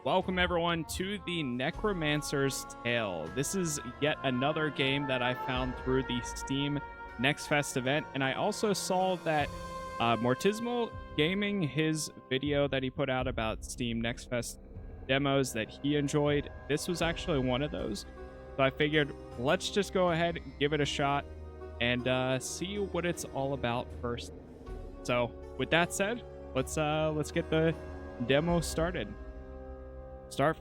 Welcome everyone to the Necromancer's Tale. This is yet another game that I found through the Steam Next Fest event, and I also saw that Mortismal Gaming, his video that he put out about Steam Next Fest demos that he enjoyed, this was actually one of those. So I figured let's just go ahead and give it a shot and see what it's all about first. So with that said, let's get the demo started. Start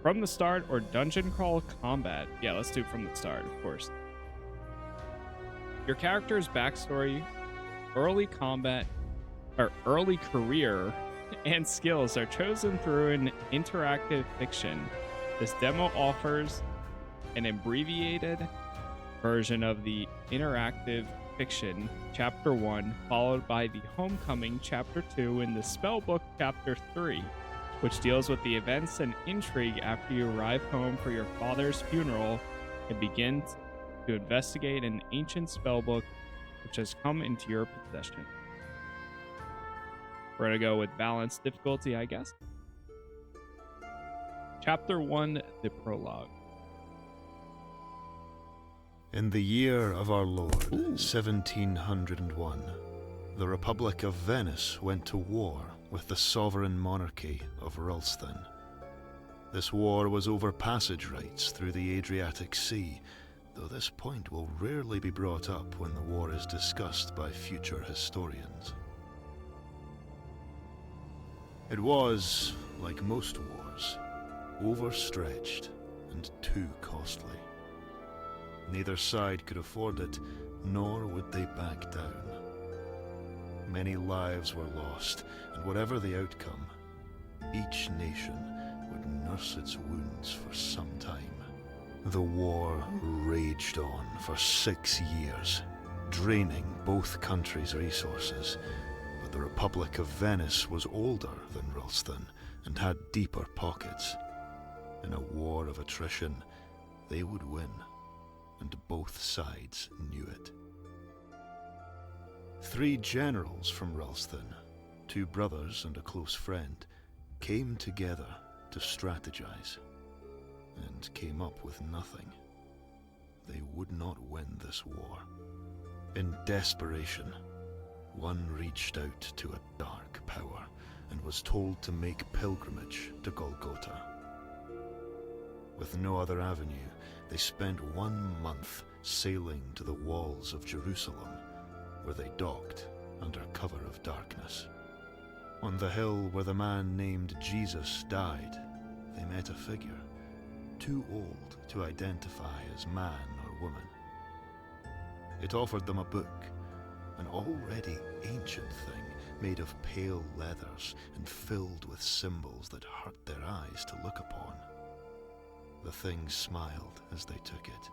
from the start or dungeon crawl combat. Yeah, let's do it from the start, of course. Your character's backstory, early combat, or early career, and skills are chosen through an interactive fiction. This demo offers an abbreviated version of the interactive fiction, Chapter 1, followed by the Homecoming, Chapter 2, and the Spellbook, Chapter 3. Which deals with the events and intrigue after you arrive home for your father's funeral and begin to investigate an ancient spellbook which has come into your possession. We're going to go with balanced difficulty, I guess. Chapter 1, the prologue. In the year of our Lord, 1701, the Republic of Venice went to war with the sovereign monarchy of Ralston. This war was over passage rights through the Adriatic Sea, though this point will rarely be brought up when the war is discussed by future historians. It was, like most wars, overstretched and too costly. Neither side could afford it, nor would they back down. Many lives were lost, and whatever the outcome, each nation would nurse its wounds for some time. The war raged on for 6 years, draining both countries' resources, but the Republic of Venice was older than Ralston and had deeper pockets. In a war of attrition, they would win, and both sides knew it. 3 generals from Ralston, 2 brothers and a close friend, came together to strategize, and came up with nothing. They would not win this war. In desperation, one reached out to a dark power and was told to make pilgrimage to Golgotha. With no other avenue, they spent 1 month sailing to the walls of Jerusalem, where they docked under cover of darkness. On the hill where the man named Jesus died, they met a figure, too old to identify as man or woman. It offered them a book, an already ancient thing made of pale leathers and filled with symbols that hurt their eyes to look upon. The thing smiled as they took it,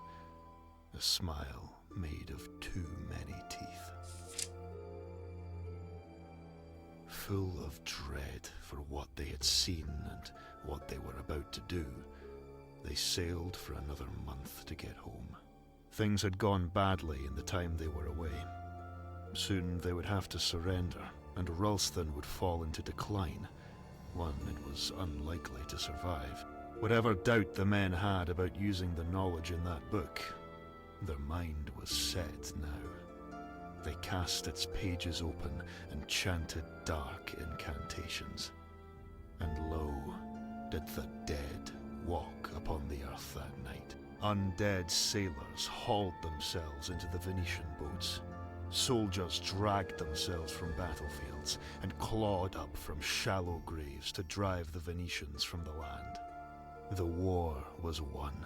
a smile made of too many teeth. Full of dread for what they had seen and what they were about to do, they sailed for another month to get home. Things had gone badly in the time they were away. Soon they would have to surrender, and Ralston would fall into decline, one it was unlikely to survive. Whatever doubt the men had about using the knowledge in that book, their mind was set now. They cast its pages open and chanted dark incantations. And lo, did the dead walk upon the earth that night. Undead sailors hauled themselves into the Venetian boats. Soldiers dragged themselves from battlefields and clawed up from shallow graves to drive the Venetians from the land. The war was won.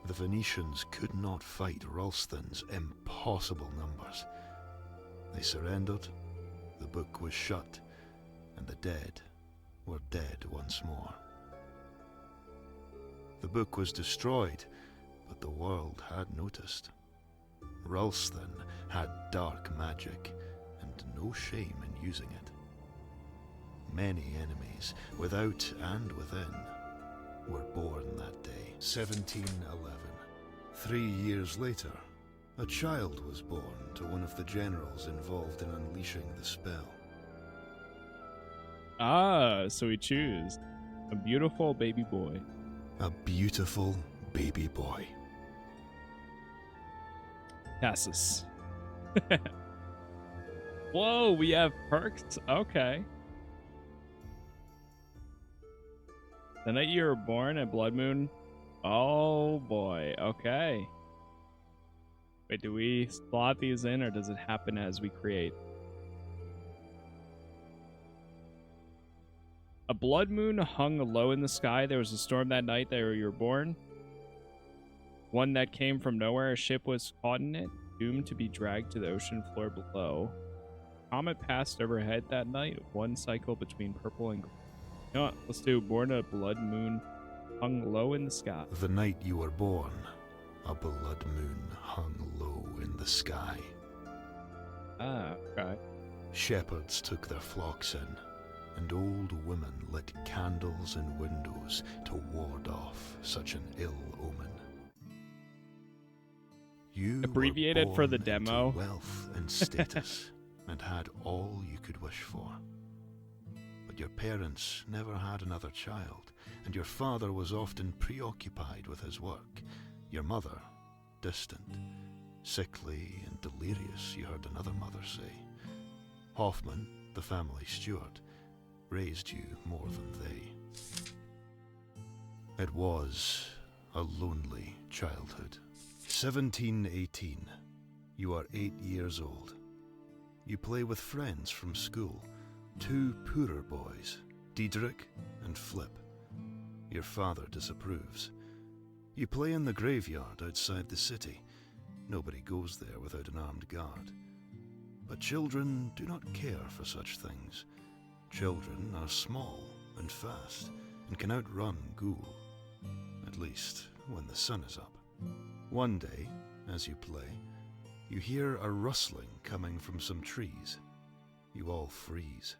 The Venetians could not fight Ralston's impossible numbers. They surrendered, the book was shut, and the dead were dead once more. The book was destroyed, but the world had noticed. Ralston had dark magic, and no shame in using it. Many enemies, without and within, were born that day. 1711. 3 years later, a child was born to one of the generals involved in unleashing the spell. Ah, so we choose. A beautiful baby boy. A beautiful baby boy. Casas. Whoa, we have perks? Okay. The night you were born at Blood Moon. Oh boy, okay. Wait, do we slot these in or does it happen as we create? A blood moon hung low in the sky. There was a storm that night that you were born. One that came from nowhere. A ship was caught in it, doomed to be dragged to the ocean floor below. Comet passed overhead that night. One cycle between purple and green. You know what? Let's do born a blood moon hung low in the sky. The night you were born, a blood moon hung low in the sky. Ah, okay. Shepherds took their flocks in, and old women lit candles in windows to ward off such an ill omen. You Abbreviated were for the born demo. into wealth and status, and had all you could wish for. But your parents never had another child, and your father was often preoccupied with his work. Your mother, distant, sickly and delirious, you heard another mother say. Hoffman, the family steward, raised you more than they. It was a lonely childhood. 1718. You are 8 years old. You play with friends from school, 2 poorer boys, Diedrich and Flip. Your father disapproves. You play in the graveyard outside the city. Nobody goes there without an armed guard. But children do not care for such things. Children are small and fast and can outrun Ghoul, at least when the sun is up. One day, as you play, you hear a rustling coming from some trees. You all freeze.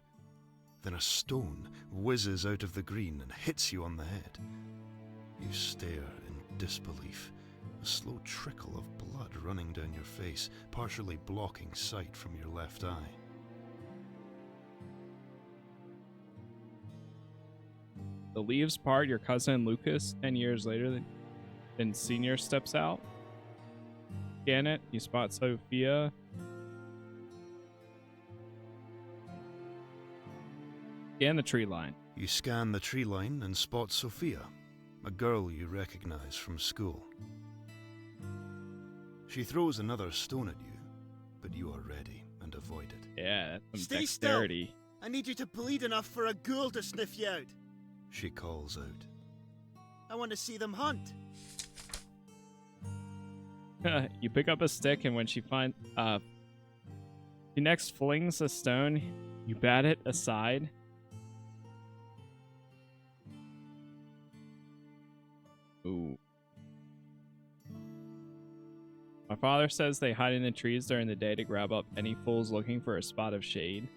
Then a stone whizzes out of the green and hits you on the head. You stare in disbelief, a slow trickle of blood running down your face, partially blocking sight from your left eye. The leaves part. Your cousin Lucas, 10 years later, then Senior steps out. Scan it. You spot Sophia. Scan the tree line. You scan the tree line and spot Sophia, a girl you recognize from school. She throws another stone at you, but you are ready and avoid it. Yeah, that's some Stay dexterity. still. I need you to bleed enough for a ghoul to sniff you out. She calls out. I want to see them hunt. You pick up a stick, and when she finds, she next flings a stone. You bat it aside. Ooh. My father says they hide in the trees during the day to grab up any fools looking for a spot of shade.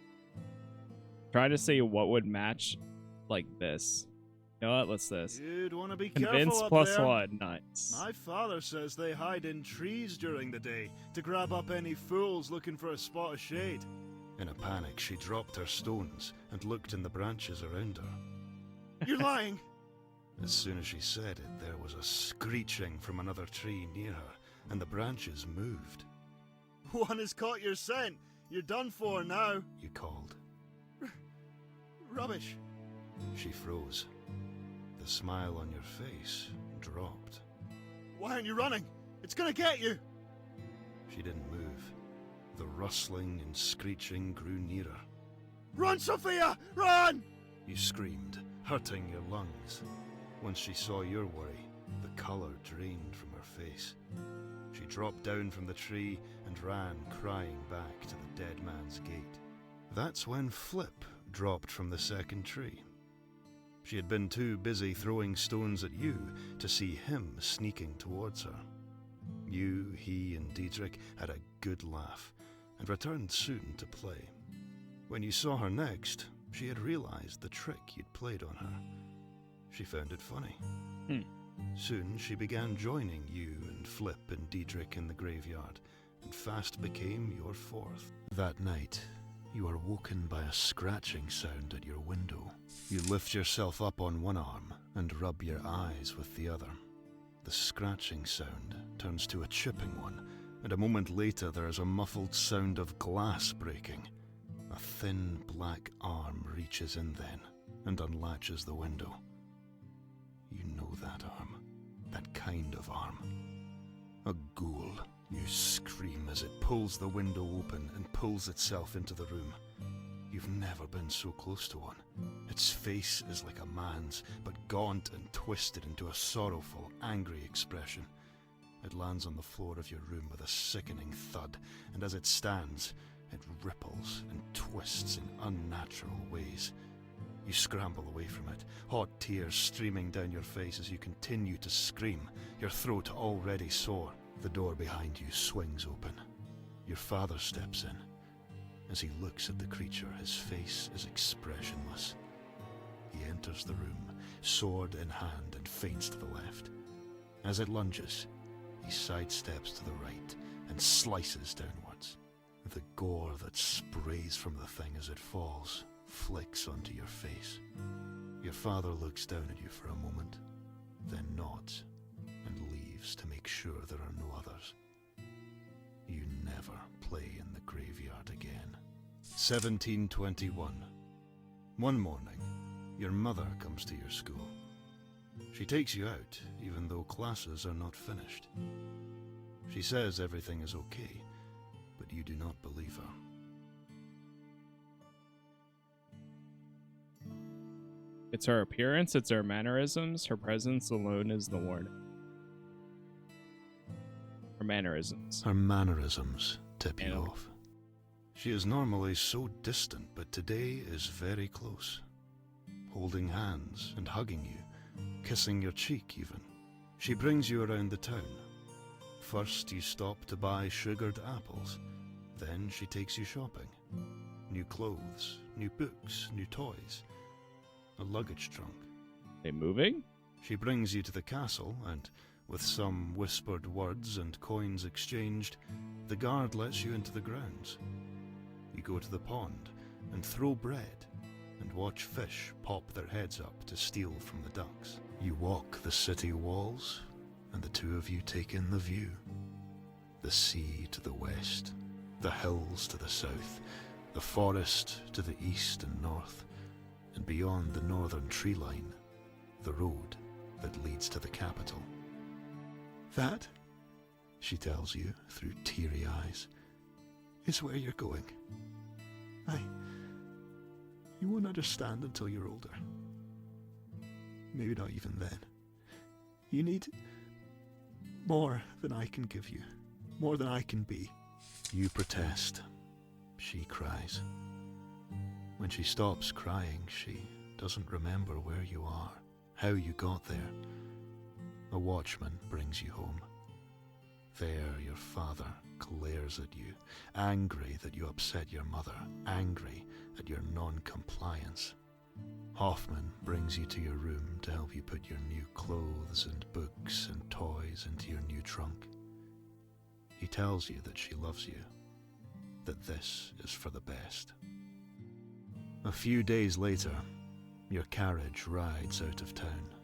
Try to see what would match like this. You know what? Let's this. You'd want to be Convince careful up plus there. one. Nice. My father says they hide in trees during the day to grab up any fools looking for a spot of shade. In a panic, she dropped her stones and looked in the branches around her. You're lying. As soon as she said it, there was a screeching from another tree near her, and the branches moved. One has caught your scent. You're done for now. You called. Rubbish. She froze. The smile on your face dropped. Why aren't you running? It's gonna get you. She didn't move. The rustling and screeching grew nearer. Run, Sophia! Run! You screamed, hurting your lungs. Once she saw your worry, the colour drained from her face. She dropped down from the tree and ran crying back to the dead man's gate. That's when Flip dropped from the second tree. She had been too busy throwing stones at you to see him sneaking towards her. You, he, and Diedrich had a good laugh and returned soon to play. When you saw her next, she had realized the trick you'd played on her. She found it funny. Soon she began joining you and Flip and Diedrich in the graveyard, and fast became your fourth. That night, You are woken by a scratching sound at your window. You lift yourself up on one arm and rub your eyes with the other. The scratching sound turns to a chipping one, and a moment later there is a muffled sound of glass breaking. A thin black arm reaches in then and unlatches the window. You know that arm, that kind of arm. A ghoul. You scream as it pulls the window open and pulls itself into the room. You've never been so close to one. Its face is like a man's, but gaunt and twisted into a sorrowful, angry expression. It lands on the floor of your room with a sickening thud, and as it stands, it ripples and twists in unnatural ways. You scramble away from it, hot tears streaming down your face as you continue to scream, your throat already sore. The door behind you swings open. Your father steps in. As he looks at the creature, his face is expressionless. He enters the room, sword in hand, and feints to the left. As it lunges, he sidesteps to the right and slices downwards. The gore that sprays from the thing as it falls flicks onto your face. Your father looks down at you for a moment, then nods and leaves to make sure there are no others. You never play in the graveyard again. 1721. One morning, your mother comes to your school. She takes you out, even though classes are not finished. She says everything is okay, but you do not believe her. It's her appearance, it's her mannerisms, her presence alone is the warning. Her mannerisms. Her mannerisms tip you off. She is normally so distant, but today is very close. Holding hands and hugging you, kissing your cheek even. She brings you around the town. First you stop to buy sugared apples. Then she takes you shopping. New clothes, new books, new toys. A luggage trunk. They moving? She brings you to the castle, and with some whispered words and coins exchanged, the guard lets you into the grounds. You go to the pond and throw bread and watch fish pop their heads up to steal from the ducks. You walk the city walls, and the two of you take in the view. The sea to the west, the hills to the south, the forest to the east and north, and beyond the northern tree line, the road that leads to the capital. That, she tells you through teary eyes, is where you're going. You won't understand until you're older. Maybe not even then. You need more than I can give you, more than I can be. You protest. She cries. When she stops crying, she doesn't remember where you are, how you got there. A watchman brings you home. There your father glares at you, angry that you upset your mother, angry at your non-compliance. Hoffman brings you to your room to help you put your new clothes and books and toys into your new trunk. He tells you that she loves you, that this is for the best. A few days later, your carriage rides out of town.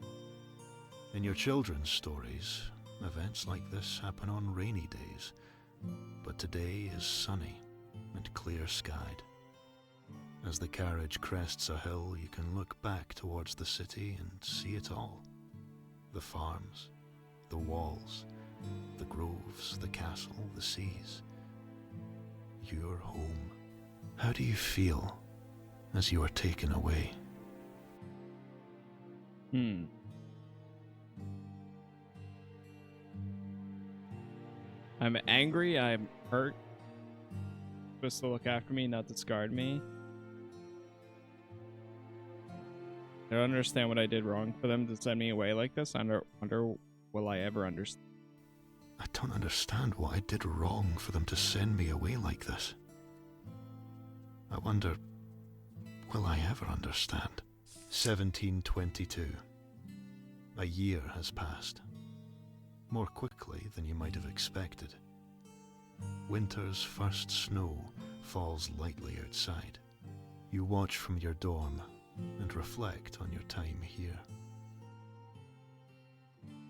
In your children's stories, events like this happen on rainy days, but today is sunny and clear-skied. As the carriage crests a hill, you can look back towards the city and see it all. The farms, the walls, the groves, the castle, the seas. Your home. How do you feel as you are taken away? I'm angry, I'm hurt. Supposed to look after me, not discard me. I don't understand what I did wrong for them to send me away like this. I wonder will I ever understand? I don't understand what I did wrong for them to send me away like this. I wonder, will I ever understand? 1722. A year has passed. More quickly than you might have expected. Winter's first snow falls lightly outside. You watch from your dorm and reflect on your time here.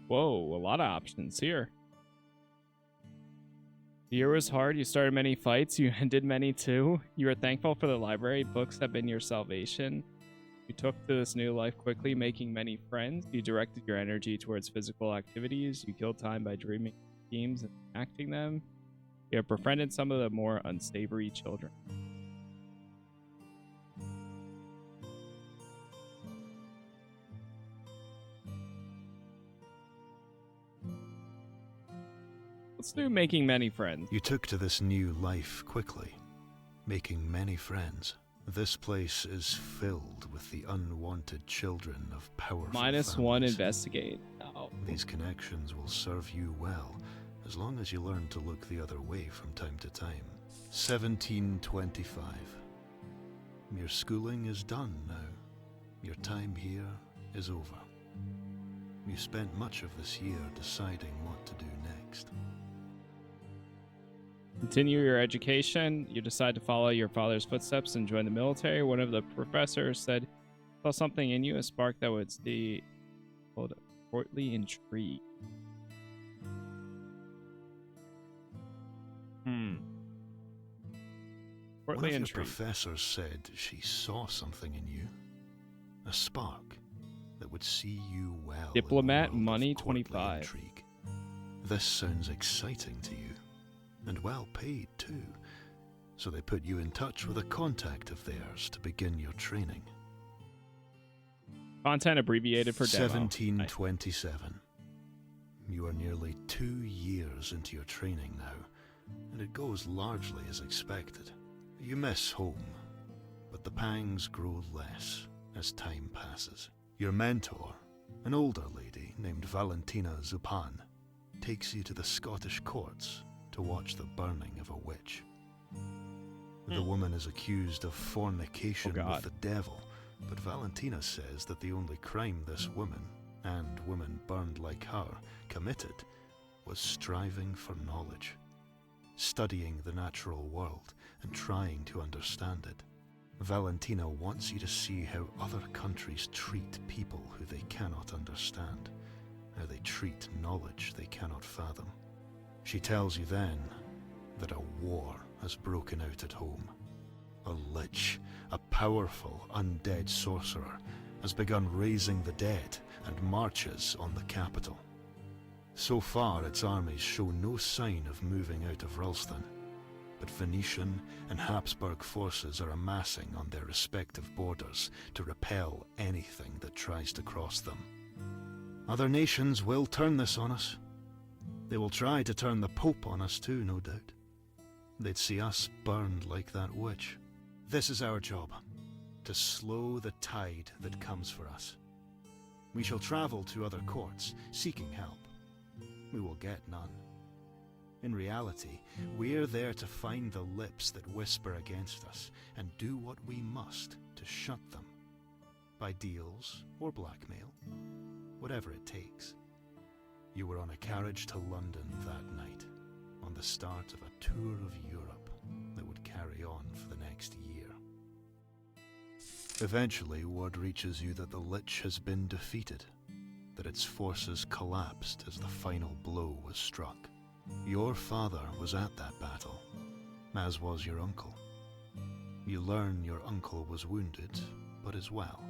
Whoa, a lot of options here. The year was hard. You started many fights. You ended many too. You are thankful for the library. Books have been your salvation. You took to this new life quickly, making many friends. You directed your energy towards physical activities. You killed time by dreaming schemes and acting them. You have befriended some of the more unsavory children. Let's do making many friends. You took to this new life quickly, making many friends. This place is filled with the unwanted children of powerful -1 families. investigate. Oh. These connections will serve you well, as long as you learn to look the other way from time to time. 1725. Your schooling is done now. Your time here is over. You spent much of this year deciding what to do next. Continue your education. You decide to follow your father's footsteps and join the military. One of the professors said, saw something in you, a spark that would see courtly intrigue. One of your professors said she saw something in you. A spark that would see you well. Diplomat, in the world money, of courtly 25. intrigue. This sounds exciting to you, and well paid too. So they put you in touch with a contact of theirs to begin your training. Content abbreviated for demo. 1727. You are nearly 2 years into your training now, and it goes largely as expected. You miss home, but the pangs grow less as time passes. Your mentor, an older lady named Valentina Zupan, takes you to the Scottish courts to watch the burning of a witch. The woman is accused of fornication with the devil, but Valentina says that the only crime this woman, and women burned like her, committed was striving for knowledge, studying the natural world and trying to understand it. Valentina wants you to see how other countries treat people who they cannot understand, how they treat knowledge they cannot fathom. She tells you then that a war has broken out at home. A lich, a powerful undead sorcerer, has begun raising the dead and marches on the capital. So far, its armies show no sign of moving out of Ralston, but Venetian and Habsburg forces are amassing on their respective borders to repel anything that tries to cross them. Other nations will turn this on us. They will try to turn the Pope on us too, no doubt. They'd see us burned like that witch. This is our job, to slow the tide that comes for us. We shall travel to other courts, seeking help. We will get none. In reality, we're there to find the lips that whisper against us and do what we must to shut them. By deals or blackmail, whatever it takes. You were on a carriage to London that night, on the start of a tour of Europe that would carry on for the next year. Eventually, word reaches you that the Lich has been defeated, that its forces collapsed as the final blow was struck. Your father was at that battle, as was your uncle. You learn your uncle was wounded, but is well.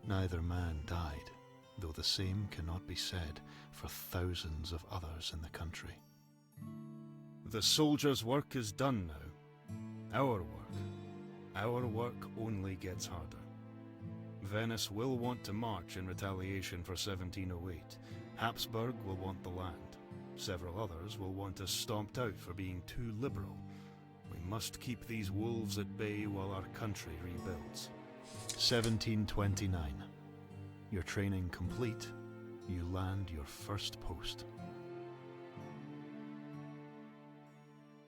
Neither man died, though the same cannot be said for thousands of others in the country. The soldier's work is done now. Our work only gets harder. Venice will want to march in retaliation for 1708. Habsburg will want the land. Several others will want us stomped out for being too liberal. We must keep these wolves at bay while our country rebuilds. 1729. Your training complete, you land your first post.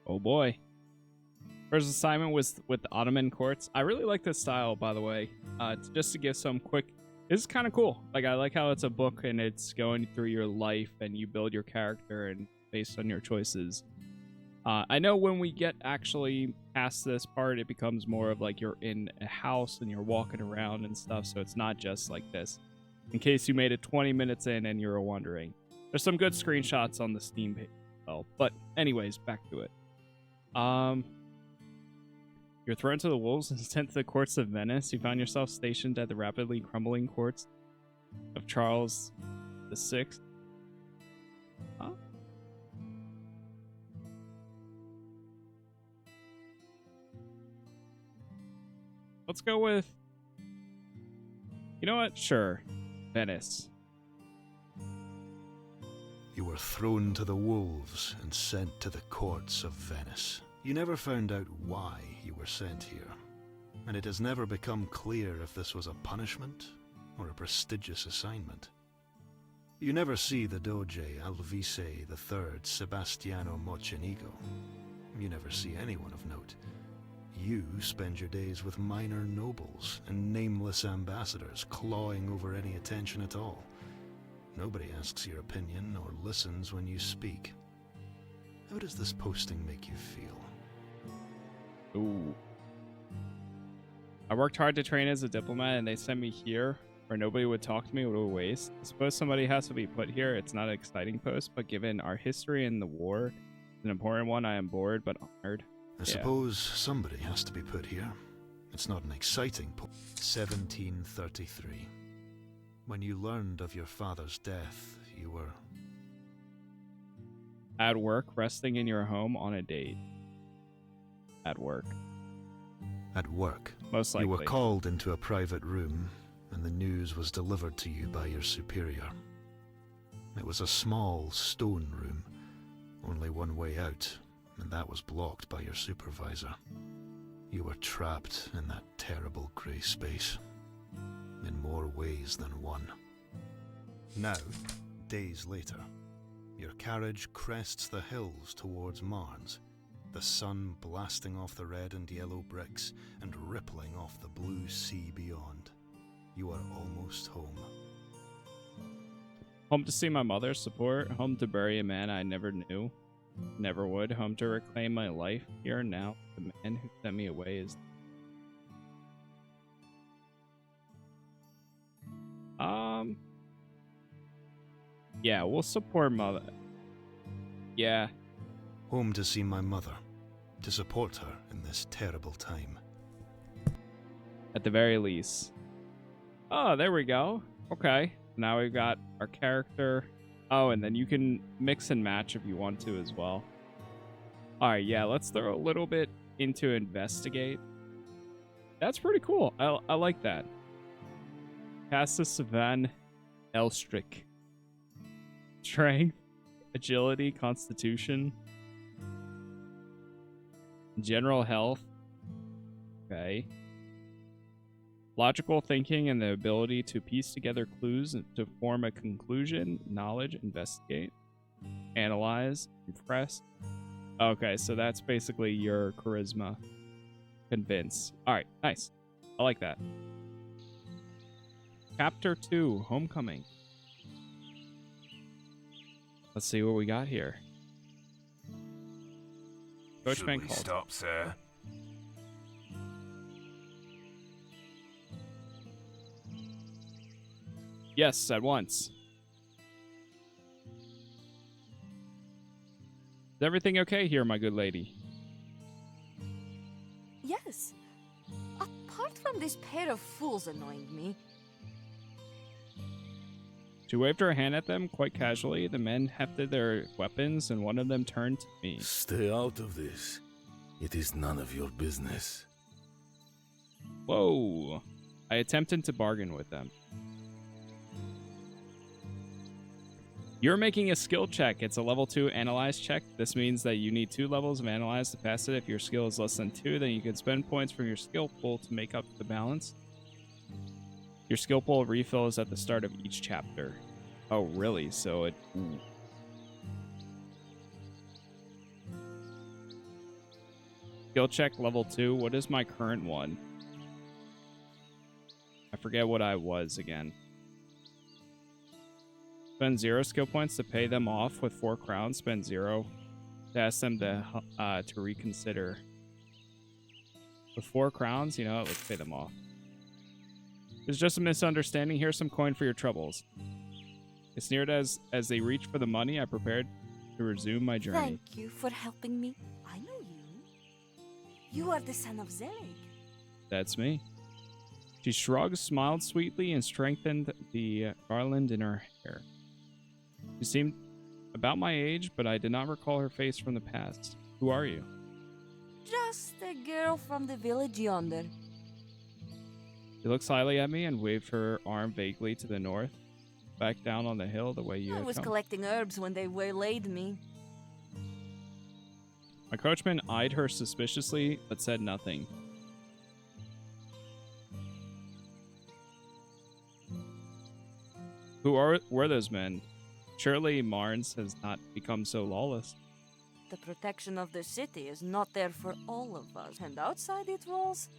Oh boy. First assignment was with the Ottoman courts. I really like this style, by the way. Just to give some quick... This is kind of cool. Like, I like how it's a book and it's going through your life and you build your character and based on your choices. I know when we get actually past this part, it becomes more of like you're in a house and you're walking around and stuff. So it's not just like this. In case you made it 20 minutes in and you were wondering, there's some good screenshots on the Steam page. Well, but anyways, back to it. You're thrown to the wolves and sent to the courts of Venice. You found yourself stationed at the rapidly crumbling courts of Charles VI. Huh? Let's go with... You know what? Sure. Venice. You were thrown to the wolves and sent to the courts of Venice. You never found out why you were sent here, and it has never become clear if this was a punishment or a prestigious assignment. You never see the Doge Alvise III Sebastiano Mocenigo. You never see anyone of note. You spend your days with minor nobles and nameless ambassadors clawing over any attention at all. Nobody asks your opinion or listens when you speak. How does this posting make you feel? Ooh. I worked hard to train as a diplomat and they sent me here where nobody would talk to me. What a waste. I suppose somebody has to be put here. It's not an exciting post, but given our history in the war, it's an important one. I am bored but honored. I suppose somebody has to be put here. It's not an exciting post. 1733. When you learned of your father's death, you were... At work, resting in your home on a date. At work. At work. Most likely. You were called into a private room, and the news was delivered to you by your superior. It was a small stone room, only one way out, and that was blocked by your supervisor. You were trapped in that terrible grey space, in more ways than one. Now, days later, your carriage crests the hills towards Marns, the sun blasting off the red and yellow bricks and rippling off the blue sea beyond. You are almost home. Home to see my mother, support, home to bury a man I never knew, never would, home to reclaim my life here and now. The man who sent me away is... Yeah, we'll support mother. Yeah. Home to see my mother, to support her in this terrible time. At the very least. Oh, there we go. Okay. Now we've got our character. Oh, and then you can mix and match if you want to as well. Alright, yeah, let's throw a little bit into investigate. That's pretty cool. I like that. Casas Van Elstrick. Strength, agility, constitution, general health. Okay. Logical thinking and the ability to piece together clues and to form a conclusion, knowledge, investigate, analyze, impress. Okay, so that's basically your charisma. Convince. All right, nice. I like that. Chapter 2, Homecoming. Let's see what we got here. Coachman called. Stop, sir. Yes, at once. Is everything okay here, my good lady? Yes. Apart from this pair of fools annoying me. She waved her hand at them quite casually. The men hefted their weapons, and one of them turned to me. Stay out of this. It is none of your business. Whoa. I attempted to bargain with them. You're making a skill check. It's a level 2 analyze check. This means that you need 2 levels of analyze to pass it. If your skill is less than 2, then you can spend points from your skill pool to make up the balance. Your skill pool refills at the start of each chapter. Oh, really? So it... Ooh. Skill check level 2. What is my current one? I forget what I was again. Spend 0 skill points to pay them off with 4 crowns. Spend 0 to ask them to reconsider. With 4 crowns, you know what? Let's pay them off. It's just a misunderstanding. Here's some coin for your troubles. As near as they reach for the money, I prepared to resume my journey. Thank you for helping me. I know you. You are the son of Zelig. That's me. She shrugged, smiled sweetly, and strengthened the garland in her hair. She seemed about my age, but I did not recall her face from the past. Who are you? Just a girl from the village yonder. She looked slyly at me and waved her arm vaguely to the north, back down on the hill the way you I had was come. collecting herbs when they waylaid me. My coachman eyed her suspiciously, but said nothing. Were those men? Surely Marns has not become so lawless. The protection of the city is not there for all of us, and outside its walls,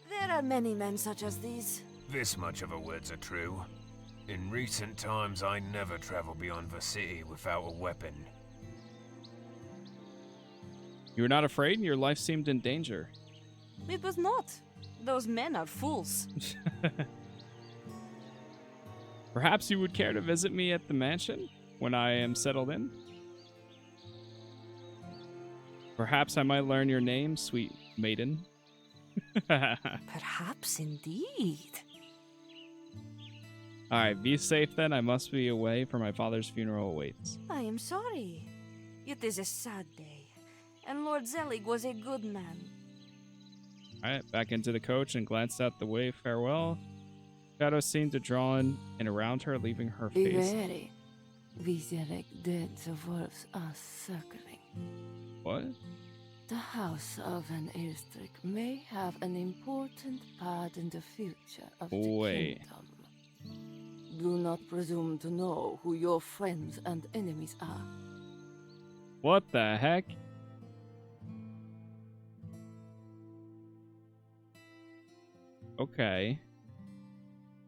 there are many men such as these. This much of a words are true. In recent times, I never travel beyond the city without a weapon. You were not afraid, and your life seemed in danger. It was not. Those men are fools. Perhaps you would care to visit me at the mansion when I am settled in? Perhaps I might learn your name, sweet maiden. Perhaps indeed. Alright, be safe then. I must be away, for my father's funeral awaits. I am sorry. It is a sad day, and Lord Zelig was a good man. Alright, back into the coach and glanced out the way. Farewell. Shadows seemed to draw in and around her, leaving her Be face. wary. We select dead the wolves are circling. What? The house of Van Eelstrik may have an important part in the future of the Wait. kingdom. Do not presume to know who your friends and enemies are. What the heck? Okay.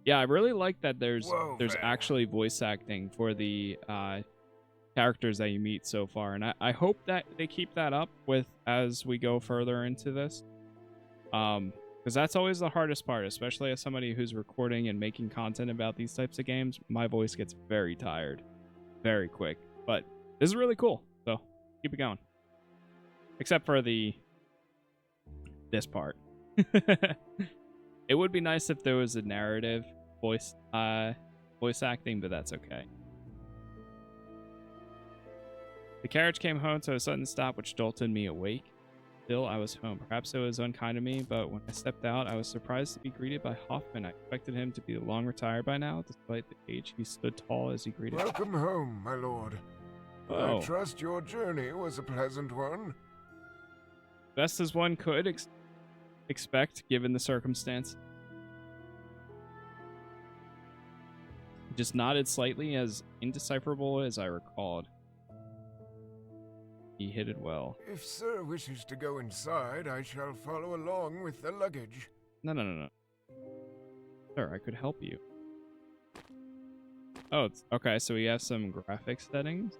Yeah, I really like that there's Whoa there. actually voice acting for the characters that you meet so far, and I hope that they keep that up with as we go further into this. Because that's always the hardest part, especially as somebody who's recording and making content about these types of games. My voice gets very tired very quick, but this is really cool, so keep it going. Except for this part. It would be nice if there was a narrative voice acting, but that's okay. The carriage came home to a sudden stop, which jolted me awake. Still, I was home. Perhaps it was unkind of me, but when I stepped out, I was surprised to be greeted by Hoffman. I expected him to be long retired by now. Despite the age, he stood tall as he greeted me. Welcome home, my lord. Oh. I trust your journey was a pleasant one. Best as one could expect, given the circumstance. He just nodded slightly, as indecipherable as I recalled. He hit it well. If sir wishes to go inside, I shall follow along with the luggage. No. Sir, I could help you. Oh, okay, so we have some graphics settings.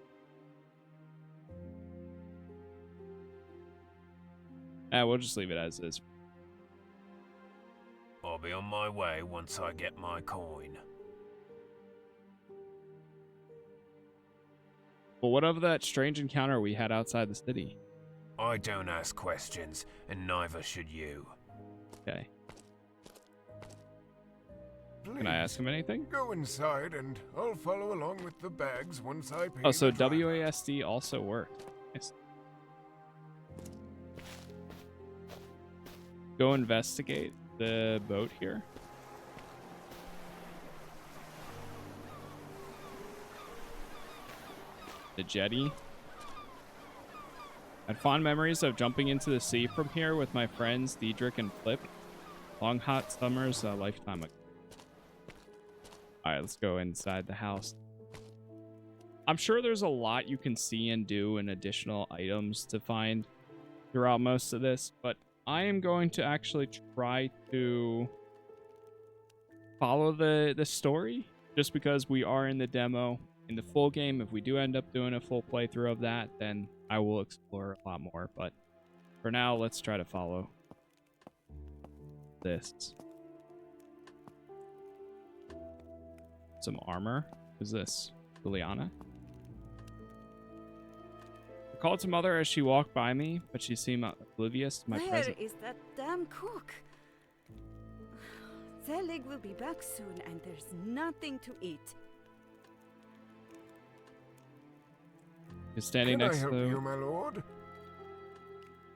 We'll just leave it as is. I'll be on my way once I get my coin. But what of that strange encounter we had outside the city? I don't ask questions, and neither should you. Okay. Please, Can I ask him anything? go inside and I'll follow along with the bags once I pay Oh, so the driver. WASD also worked. Nice. Go investigate the boat here. The jetty. I had fond memories of jumping into the sea from here with my friends Diedrich and Flip. Long hot summers a lifetime ago. Alright, let's go inside the house. I'm sure there's a lot you can see and do and additional items to find throughout most of this, but I am going to actually try to follow the story, just because we are in the demo. In the full game, if we do end up doing a full playthrough of that, then I will explore a lot more. But for now, let's try to follow. This. Some armor. Who's this? Liliana? I called to Mother as she walked by me, but she seemed oblivious to my presence. Where is that damn cook? Zelig will be back soon, and there's nothing to eat. He's standing Can I next help to you, my lord?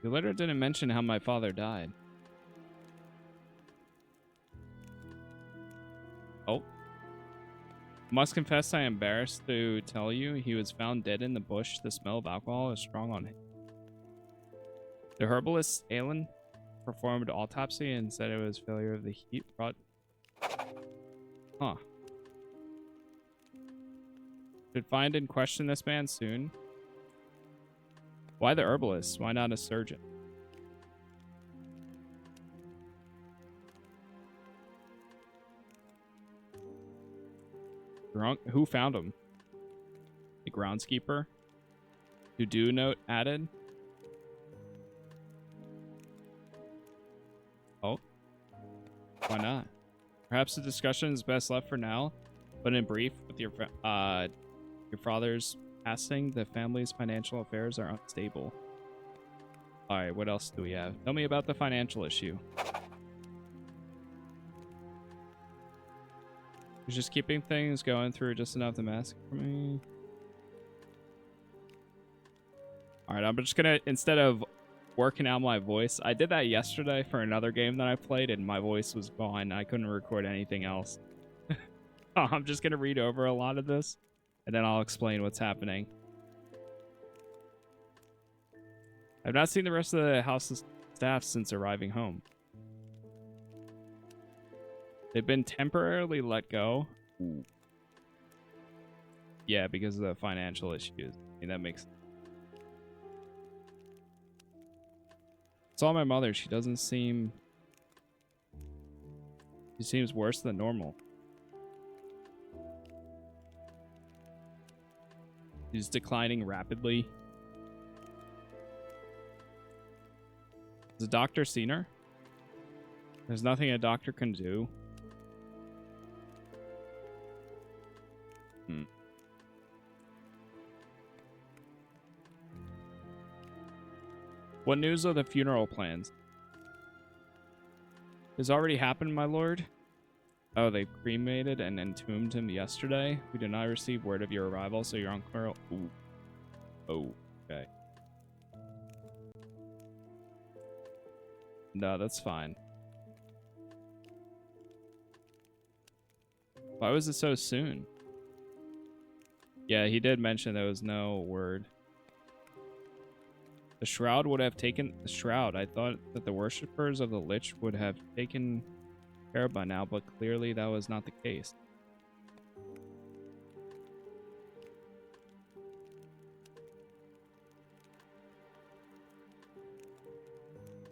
The letter didn't mention how my father died. Oh. Must confess I am embarrassed to tell you he was found dead in the bush. The smell of alcohol is strong on him. The herbalist Alan performed autopsy and said it was failure of the heat brought. Huh. Should find and question this man soon. Why the herbalist? Why not a surgeon? Who found him? The groundskeeper? To-do note added? Oh. Why not? Perhaps the discussion is best left for now, but in brief, with your father's passing, the family's financial affairs are unstable. Alright, what else do we have? Tell me about the financial issue. He's just keeping things going through just enough to mask for me. Alright, I'm just gonna, instead of working out my voice, I did that yesterday for another game that I played and my voice was gone. I couldn't record anything else. I'm just gonna read over a lot of this and then I'll explain what's happening. I've not seen the rest of the house's staff since arriving home. They've been temporarily let go. Ooh. Yeah, because of the financial issues. I mean, that makes sense. Saw my mother. She doesn't seem... She seems worse than normal. She's declining rapidly. Has the doctor seen her? There's nothing a doctor can do. What news of the funeral plans? Has already happened, my lord. Oh, they cremated and entombed him yesterday. We did not receive word of your arrival, so your uncle... Ooh. Oh, okay. No, that's fine. Why was it so soon? Yeah, he did mention there was no word. The shroud would have taken... The shroud. I thought that the worshippers of the Lich would have taken care by now, but clearly that was not the case.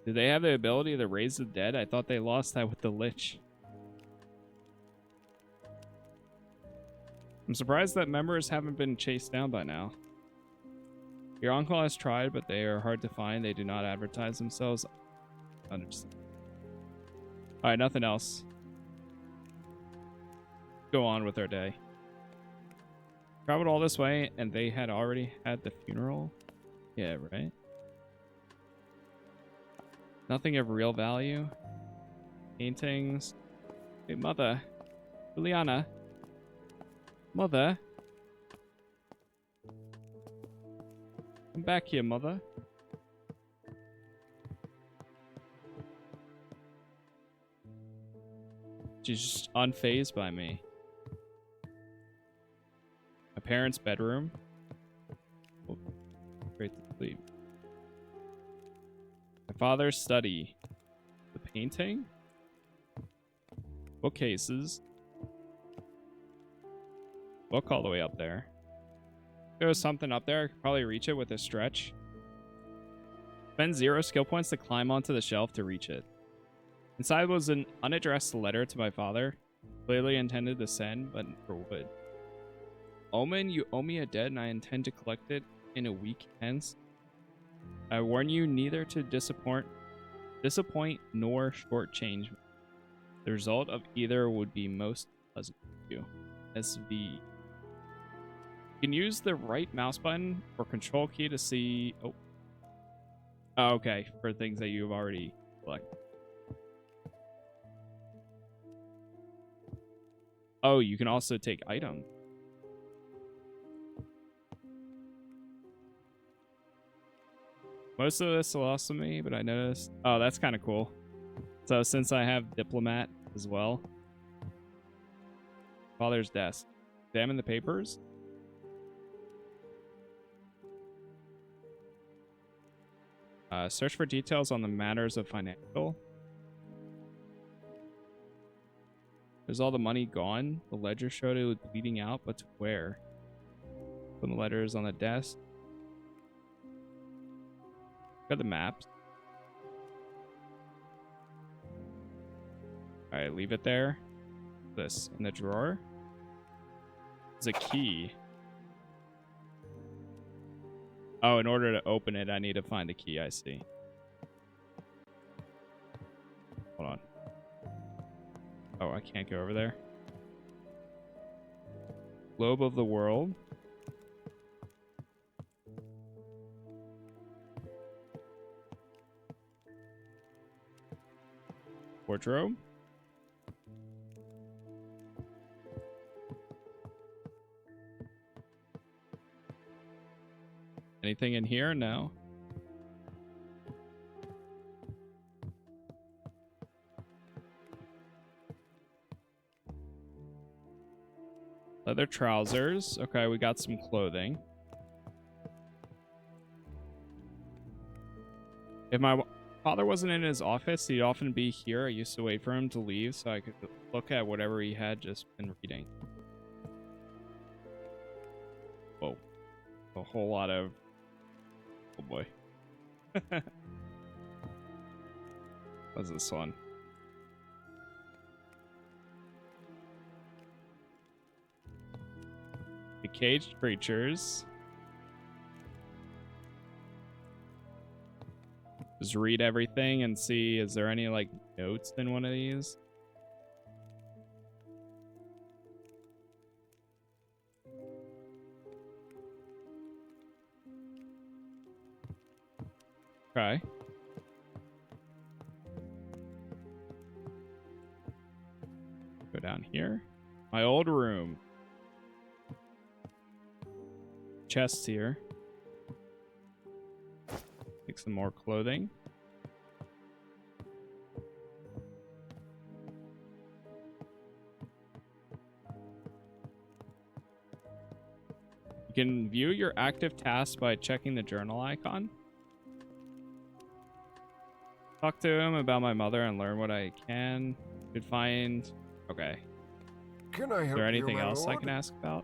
Did they have the ability to raise the dead? I thought they lost that with the Lich. I'm surprised that members haven't been chased down by now. Your uncle has tried, but they are hard to find. They do not advertise themselves. Understand. Alright, nothing else. Go on with our day. Traveled all this way, and they had already had the funeral? Yeah, right? Nothing of real value. Paintings. Hey, mother. Juliana. Mother. Come back here, mother. She's just unfazed by me. My parents' bedroom. Oh, great to sleep. My father's study. The painting. Bookcases. Book all the way up there. There was something up there. I could probably reach it with a stretch. Spend 0 skill points to climb onto the shelf to reach it. Inside was an unaddressed letter to my father. Clearly intended to send, but for wood. Omen, you owe me a debt and I intend to collect it in a week hence. I warn you neither to disappoint nor shortchange me. The result of either would be most pleasant to you. SV. You can use the right mouse button or control key to see... Oh, okay. For things that you've already collected. Oh, you can also take items. Most of this lost to me, but I noticed... Oh, that's kind of cool. So since I have Diplomat as well. Father's desk. Examine the papers. Search for details on the matters of financial. Is all the money gone? The ledger showed it was bleeding out, but to where? Put the letters on the desk. Got the maps. Alright, leave it there. This in the drawer. There's a key. Oh, in order to open it, I need to find the key. I see. Hold on. Oh, I can't go over there. Globe of the world. Wardrobe. Anything in here? No. Leather trousers. Okay, we got some clothing. If my father wasn't in his office, he'd often be here. I used to wait for him to leave so I could look at whatever he had just been reading. Whoa. A whole lot of... Oh boy. What's this one? The caged creatures. Just read everything and see, is there any like notes in one of these? Okay. Go down here. My old room. Chests here. Take some more clothing. You can view your active tasks by checking the journal icon. Talk to him about my mother and learn what I can. Could find... Okay. Can I help Is there anything you, my else I lord? can ask about?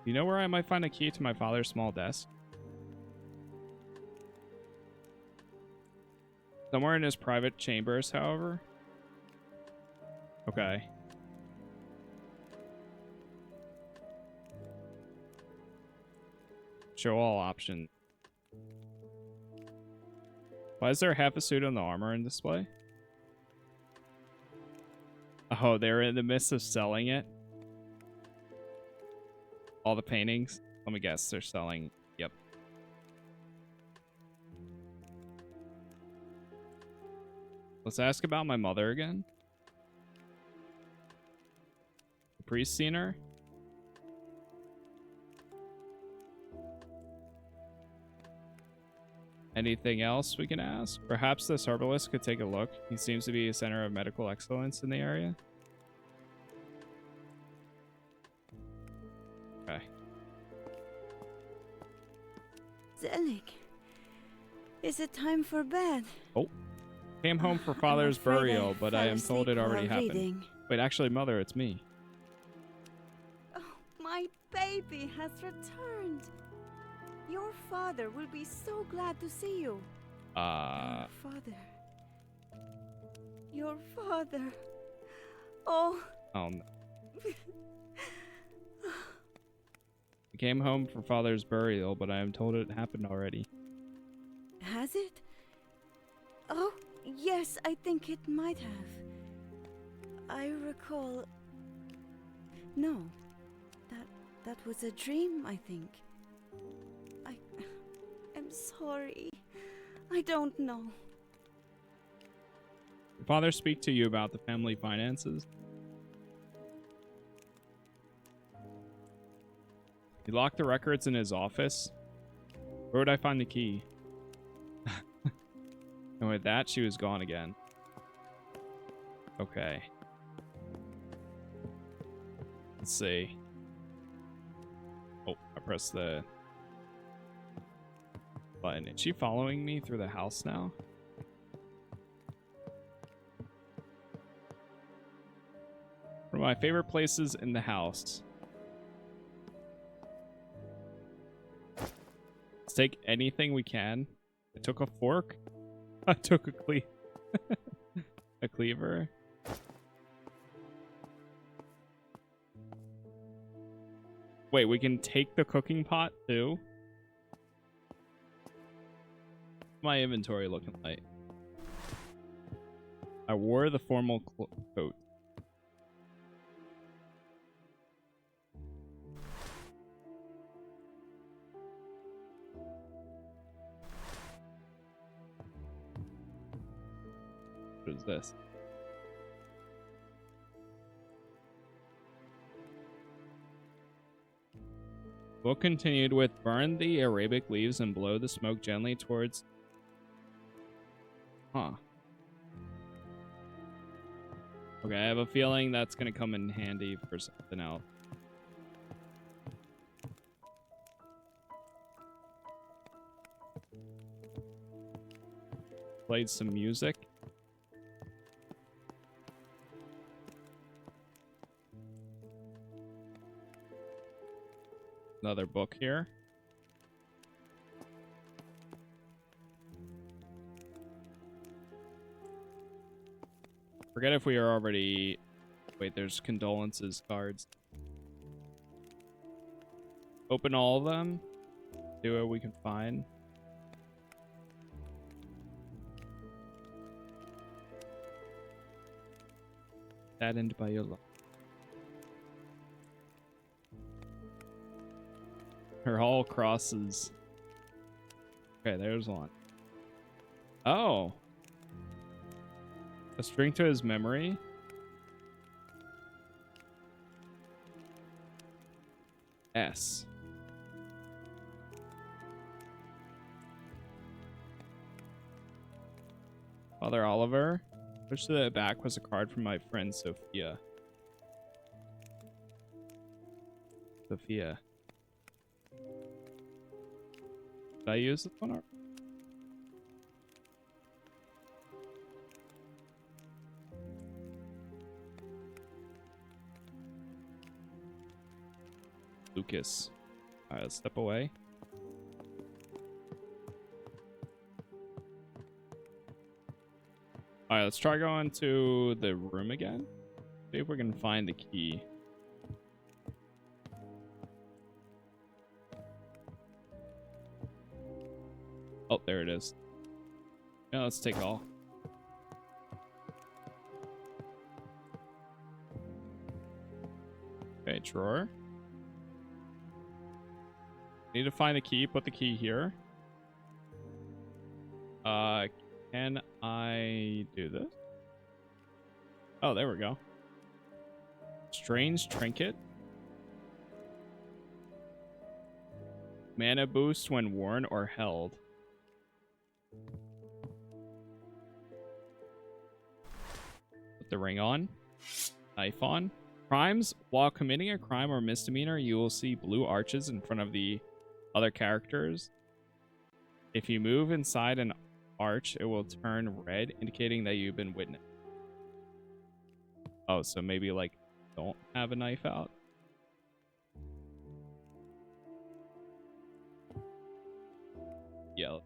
Do you know where I might find a key to my father's small desk? Somewhere in his private chambers, however. Okay. Show all options. Why is there half a suit on the armor in display? Oh, they're in the midst of selling it. All the paintings. Let me guess, they're selling. Yep. Let's ask about my mother again. The priest seen her? Anything else we can ask? Perhaps this herbalist could take a look. He seems to be a center of medical excellence in the area. Okay. Zelig, is it time for bed? Oh. Came home for father's burial, but I am told it already happened. Reading. Wait, actually, mother, it's me. Oh, my baby has returned. Your father will be so glad to see you. Your father. Your father. Oh. Oh, no. I came home for father's burial, but I am told it happened already. Has it? Oh, yes, I think it might have. I recall... No. That was a dream, I think. I'm sorry. I don't know. Did Father speak to you about the family finances? He locked the records in his office. Where would I find the key? And with that, she was gone again. Okay. Let's see. Oh, I pressed the button. Is she following me through the house now? One of my favorite places in the house. Let's take anything we can. I took a fork. I took a a cleaver. Wait, we can take the cooking pot too? What's my inventory looking like? I wore the formal coat. What is this? Book continued with burn the Arabic leaves and blow the smoke gently towards... Huh. Okay, I have a feeling that's going to come in handy for something else. Played some music. Another book here. Forget if we are already... Wait, there's condolences cards. Open all of them. Do what we can find. Saddened by your loss. Her all crosses. Okay, there's one. Oh. A string to his memory. S. Father Oliver. Pushed to the back was a card from my friend Sophia. Sophia. Did I use this one? Or... Lucas. Alright, let's step away. Alright, let's try going to the room again. See if we can find the key. Oh, there it is. Yeah, let's take all. Okay, drawer. Need to find the key. Put the key here. Can I do this? Oh, there we go. Strange trinket. Mana boost when worn or held. Put the ring on. Knife on. Crimes. While committing a crime or misdemeanor, you will see blue arches in front of the other characters. If you move inside an arch, it will turn red, indicating that you've been witnessed. Oh, so maybe like don't have a knife out. Yeah.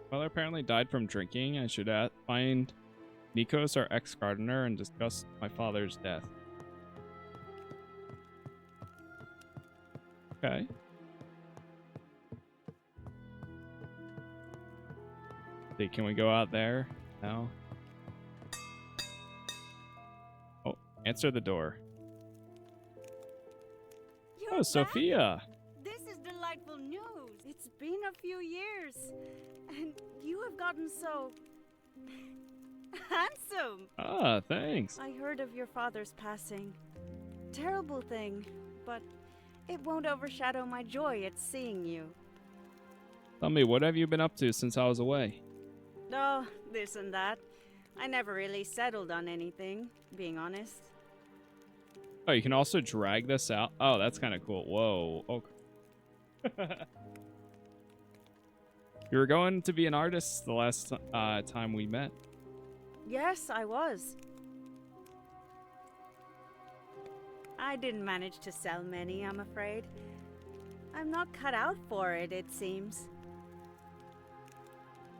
Father apparently died from drinking. I should find Nikos, our ex-gardener, and discuss my father's death. Okay. See, can we go out there? No. Oh, answer the door. You're Oh, back? Sophia. This is delightful news. It's been a few years, and you have gotten so handsome. Ah, thanks. I heard of your father's passing. Terrible thing, but it won't overshadow my joy at seeing you. Tell me, what have you been up to since I was away? Oh, this and that. I never really settled on anything, being honest. Oh, you can also drag this out. Oh, that's kind of cool. Whoa. Okay. You were going to be an artist the last time we met. Yes, I was. I didn't manage to sell many, I'm afraid. I'm not cut out for it, it seems.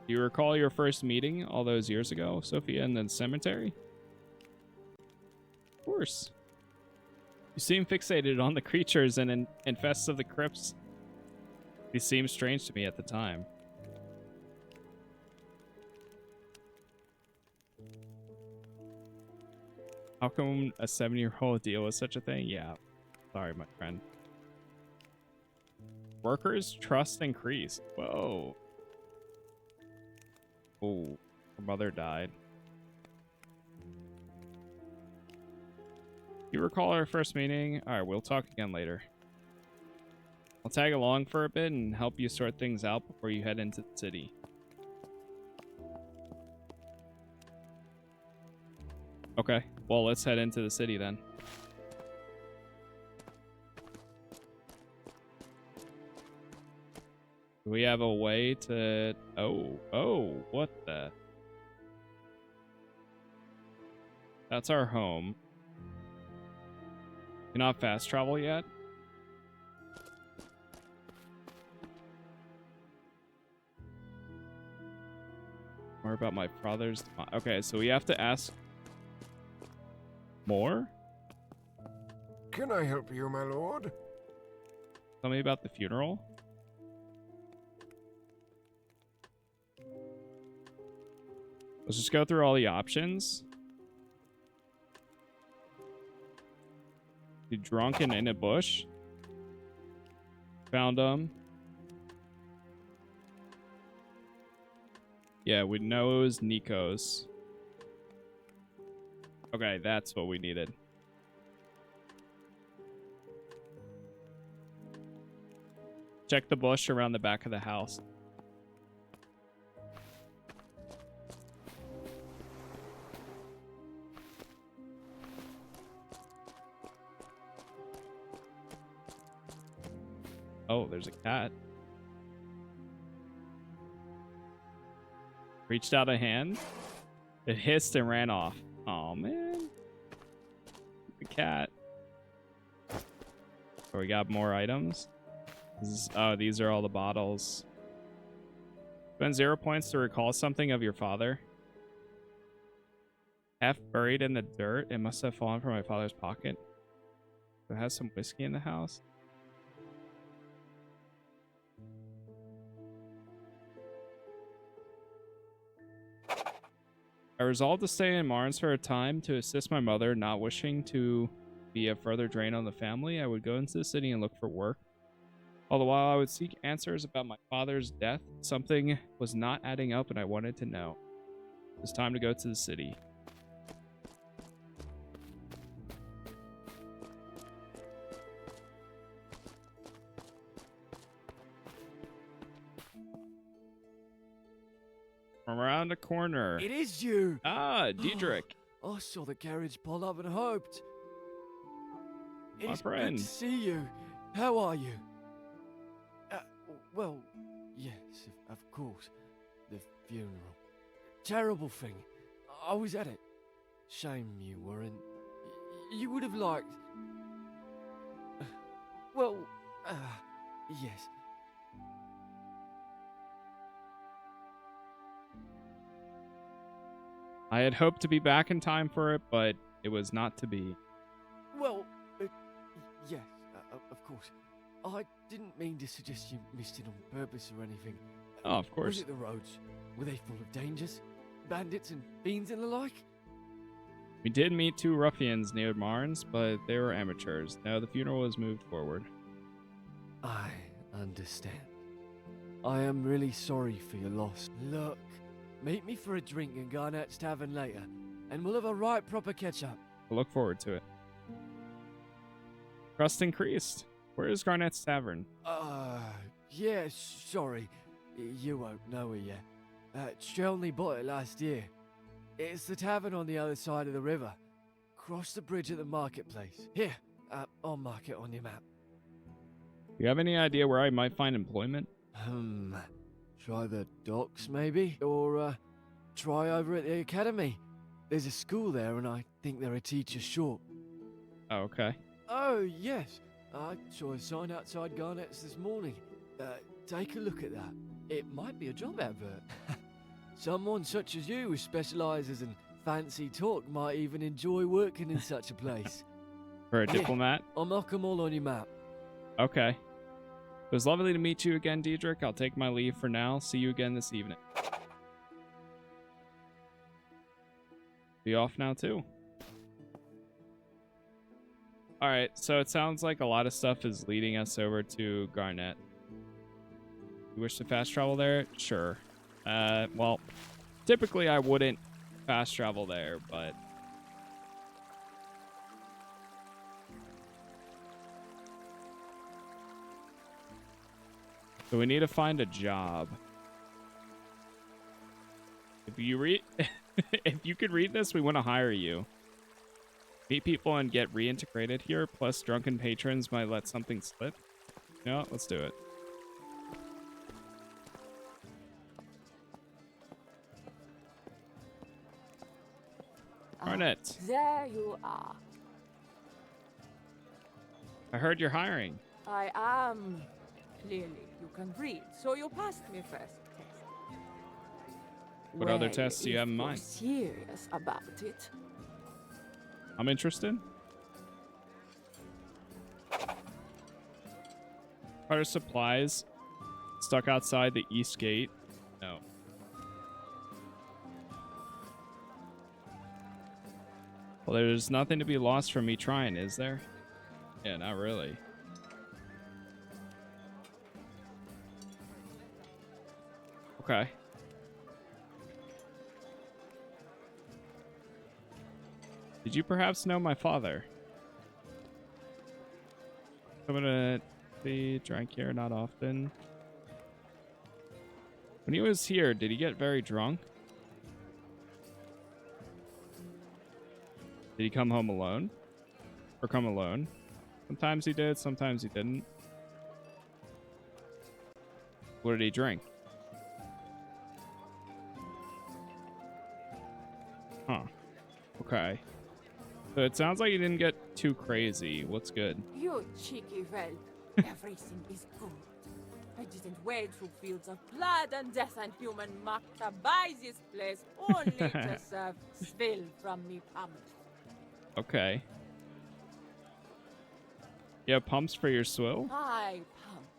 Do you recall your first meeting all those years ago, Sophia, in the cemetery? Of course. You seem fixated on the creatures and infests of the crypts. These seemed strange to me at the time. How come a 7-year-old deal with such a thing? Yeah. Sorry, my friend. Workers' trust increased. Whoa. Oh, her mother died. You recall our first meeting? Alright, we'll talk again later. I'll tag along for a bit and help you sort things out before you head into the city. Okay, well, let's head into the city then. Do we have a way to... Oh, what the... That's our home. You're not fast travel yet? More about my father's... Okay, so we have to ask... More? Can I help you, my lord? Tell me about the funeral. Let's just go through all the options. You drunk and in a bush. Found them. Yeah, we know it was Nico's. Okay, that's what we needed. Check the bush around the back of the house. Oh, there's a cat. Reached out a hand. It hissed and ran off. Oh man. The cat. Oh, we got more items. Oh, these are all the bottles. Spend 0 points to recall something of your father. Half buried in the dirt. It must have fallen from my father's pocket. It has some whiskey in the house. I resolved to stay in Marns for a time to assist my mother, not wishing to be a further drain on the family. I would go into the city and look for work. All the while I would seek answers about my father's death. Something was not adding up and I wanted to know. It was time to go to the city. From around the corner. It is you! Ah, Diedrich. Oh, I saw the carriage pull up and hoped. My It's friend. good to see you. How are you? Well, yes, of course. The funeral. Terrible thing. I was at it. Shame you weren't. You would have liked... Well, yes. I had hoped to be back in time for it, but it was not to be. Well, yes, of course. I didn't mean to suggest you missed it on purpose or anything. Oh, of course. Was it the roads? Were they full of dangers? Bandits and fiends and the like? We did meet 2 ruffians near Marns, but they were amateurs. Now the funeral was moved forward. I understand. I am really sorry for your loss. Look, meet me for a drink in Garnett's Tavern later, and we'll have a right proper catch-up. I look forward to it. Trust increased. Where is Garnett's Tavern? Yeah, sorry. You won't know it yet. She only bought it last year. It's the tavern on the other side of the river. Cross the bridge at the marketplace. Here, I'll mark it on your map. Do you have any idea where I might find employment? Try the docks, maybe? Or, try over at the academy. There's a school there, and I think they're a teacher short. Oh, okay. Oh, yes. I saw a sign outside Garnett's this morning. Take a look at that. It might be a job advert. Someone such as you who specialises in fancy talk might even enjoy working in such a place. For a diplomat? I'll mark them all on your map. Okay. It was lovely to meet you again, Diedrich. I'll take my leave for now. See you again this evening. Be off now, too. Alright, so it sounds like a lot of stuff is leading us over to Garnett. You wish to fast travel there? Sure. Well, typically I wouldn't fast travel there, but... So we need to find a job. If you read... if you could read this, we want to hire you. Meet people and get reintegrated here, plus drunken patrons might let something slip. You know what? Let's do it. Garnet. There you are. I heard you're hiring. I am. Clearly, you can read, so you passed me first test. What other tests do you have in mind? If you're serious about it. I'm interested. Are supplies stuck outside the east gate? No. Well, there's nothing to be lost from me trying, is there? Yeah, not really. Okay. Did you perhaps know my father? I'm gonna be drank here, not often. When he was here, did he get very drunk? Did he come home alone? Or come alone? Sometimes he did, sometimes he didn't. What did he drink? Huh. Okay. So it sounds like he didn't get too crazy. What's good? You cheeky whelp. Everything is good. I didn't wade through fields of blood and death and human muck to buy this place only to serve swill from me pumps. Okay. You have pumps for your swill? Aye, pumps.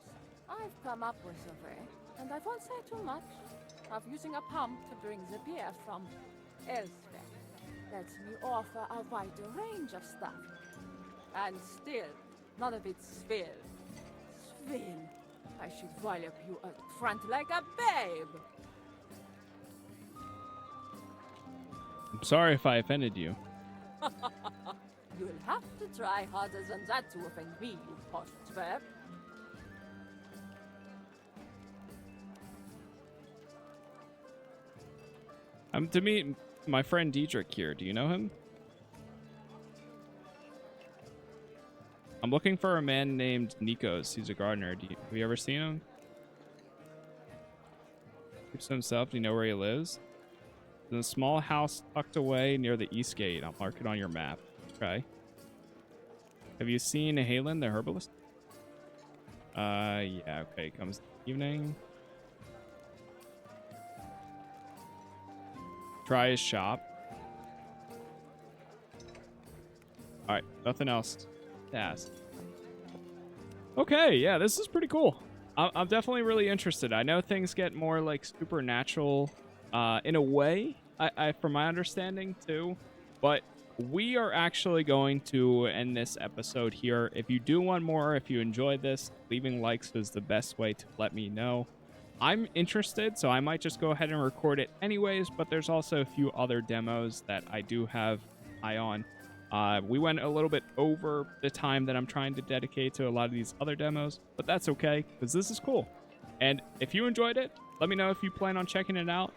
I've come up with a way, and I won't say too much, of using a pump to bring the beer from elsewhere. Lets me offer a wider range of stuff. And still, none of it's swill. Swill. I should wallop you up front like a babe. I'm sorry if I offended you. You'll have to try harder than that to offend me, you posh twerp. I'm to meet my friend Diedrich here. Do you know him? I'm looking for a man named Nikos. He's a gardener. Have you ever seen him? Keeps to himself. Do you know where he lives? In a small house tucked away near the east gate. I'll mark it on your map. Okay. Have you seen Halen, the herbalist? Yeah, okay. Comes evening. Try his shop. Alright, nothing else to ask. Okay, yeah, this is pretty cool. I'm definitely really interested. I know things get more like supernatural in a way, I from my understanding too, but we are actually going to end this episode here. If you do want more, if you enjoyed this, leaving likes is the best way to let me know. I'm interested, so I might just go ahead and record it anyways, but there's also a few other demos that I do have eye on. We went a little bit over the time that I'm trying to dedicate to a lot of these other demos, but that's okay, because this is cool. And if you enjoyed it, let me know if you plan on checking it out.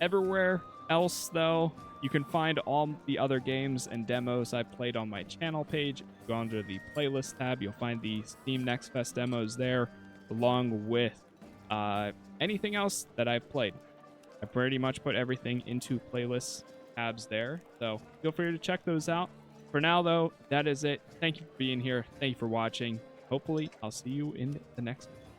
Everywhere else, though, you can find all the other games and demos I played on my channel page. If you go under the playlist tab, you'll find the Steam Next Fest demos there, along with anything else that I've played. I pretty much put everything into playlist tabs there, so feel free to check those out. For now, though, that is it. Thank you for being here. Thank you for watching. Hopefully, I'll see you in the next one.